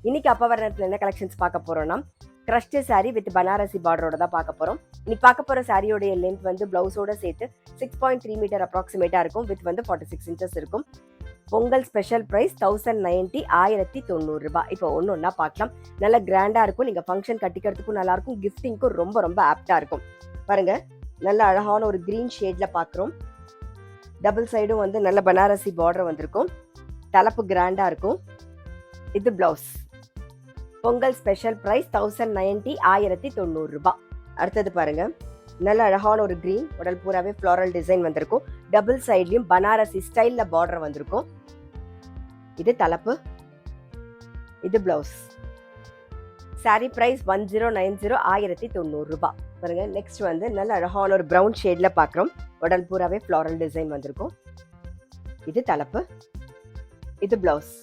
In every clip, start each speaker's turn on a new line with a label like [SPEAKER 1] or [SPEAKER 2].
[SPEAKER 1] இன்னைக்கு அப்பவரணத்துல என்ன கலெக்ஷன்ஸ் பார்க்க போறோம்னா கிரஷ்டு சாரி வித் பனாரசி பார்டரோட தான் பார்க்க போறோம். இன்னைக்கு பார்க்க போற சாரியோடைய லென்த் வந்து பிளவுஸோட சேர்த்து 6.3 மீட்டர் அப்ராக்சிமேட்டா இருக்கும். வித் வந்து 46 இன்ச்சஸ் இருக்கும். பொங்கல் ஸ்பெஷல் பிரைஸ் 1090 1090 ரூபாய். இப்போ ஒன்னொன்னா பார்க்கலாம். நல்ல கிராண்டா இருக்கும். நீங்க ஃபங்க்ஷன் கட்டிக்கிறதுக்கும் நல்லா இருக்கும். கிஃப்டிங்க்கும் ரொம்ப ரொம்ப ஆப்டா இருக்கும். பாருங்க, நல்ல அழகான ஒரு கிரீன் ஷேட்ல பாக்குறோம். டபுள் சைடும் வந்து நல்ல பனாரசி பார்டர் வந்திருக்கும். தலைப்பு கிராண்டா இருக்கும். இது பிளவுஸ். பொங்கல் ஸ்பெஷல் பிரைஸ் 1090 1090 ரூபாய். அடுத்தது பாருங்க, நல்ல அழகான ஒரு கிரீன், உடல் பூராவே ஃப்ளோரல் டிசைன் வந்திருக்கும். டபுள் சைட்லயும் பனாரசி ஸ்டைல்ல பார்டர் வந்திருக்கும். இது தலைப்பு, இது பிளவுஸ். சாரி பிரைஸ் 1090 1090 ரூபாய். பாருங்க, நெக்ஸ்ட் வந்து நல்ல அழகான ஒரு பிரவுன் ஷேட்ல பாக்குறோம். உடல் பூராவே ஃப்ளோரல் டிசைன் வந்திருக்கும். இது தலைப்பு, இது பிளவுஸ்.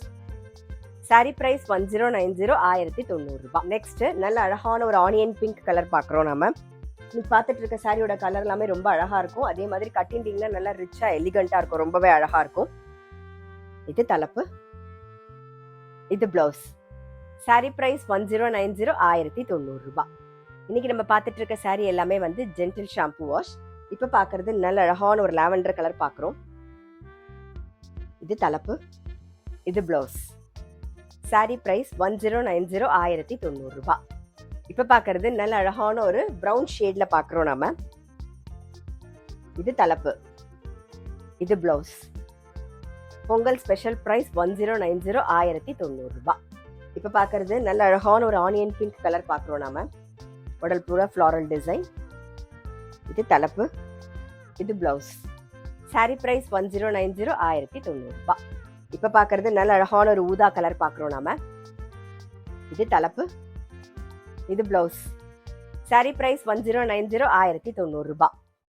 [SPEAKER 1] சாரி பிரைஸ் 1090 1090 ரூபாய். நெக்ஸ்ட் நல்ல அழகான ஒரு ஆனியன் பிங்க் கலர் பாக்குறோம். நம்ம நீங்க பார்த்துட்டு இருக்க சாரியோட கலர் எல்லாமே ரொம்ப அழகா இருக்கும். அதே மாதிரி கட்டிங்னா நல்லா ரிச்சா எலிகண்டா இருக்கும். ரொம்பவே அழகா இருக்கும். இது தலைப்பு, இது பிளவுஸ். சாரி பிரைஸ் 1090 1090 ரூபாய். இன்னைக்கு நம்ம பார்த்துட்டு இருக்க சாரி எல்லாமே வந்து ஜென்டில் ஷாம்பு வாஷ். இப்ப பாக்குறது நல்ல அழகான ஒரு லாவெண்டர் கலர் பாக்குறோம். இது தலைப்பு, இது பிளவுஸ். சாரி பிரைஸ் 1090 1090 ரூபாய். இப்ப பாக்குறது நல்ல அழகான ஒரு பிரவுன் ஷேட்ல பாக்குறோம் நாம. இது தலைப்பு, இது பிளவுஸ். பொங்கல் ஸ்பெஷல் பிரைஸ் 1090 1090 ரூபாய். இப்ப பாக்குறது நல்ல அழகான ஒரு ஆனியன் பிங்க் கலர் பாக்குறோம் நாம. உடல் பூரா ஃப்ளோரல் டிசைன். இது தலைப்பு, இது பிளவுஸ். சாரி பிரைஸ் 1090 1090 ரூபாய். இப்ப பாக்குறது நல்ல அழகான ஒரு ஊதா கலர் பாக்குறோம் நாம. இது தலைப்பு, இது பிளவுஸ். சாரி பிரைஸ் 1090 1090 ரூபாய்.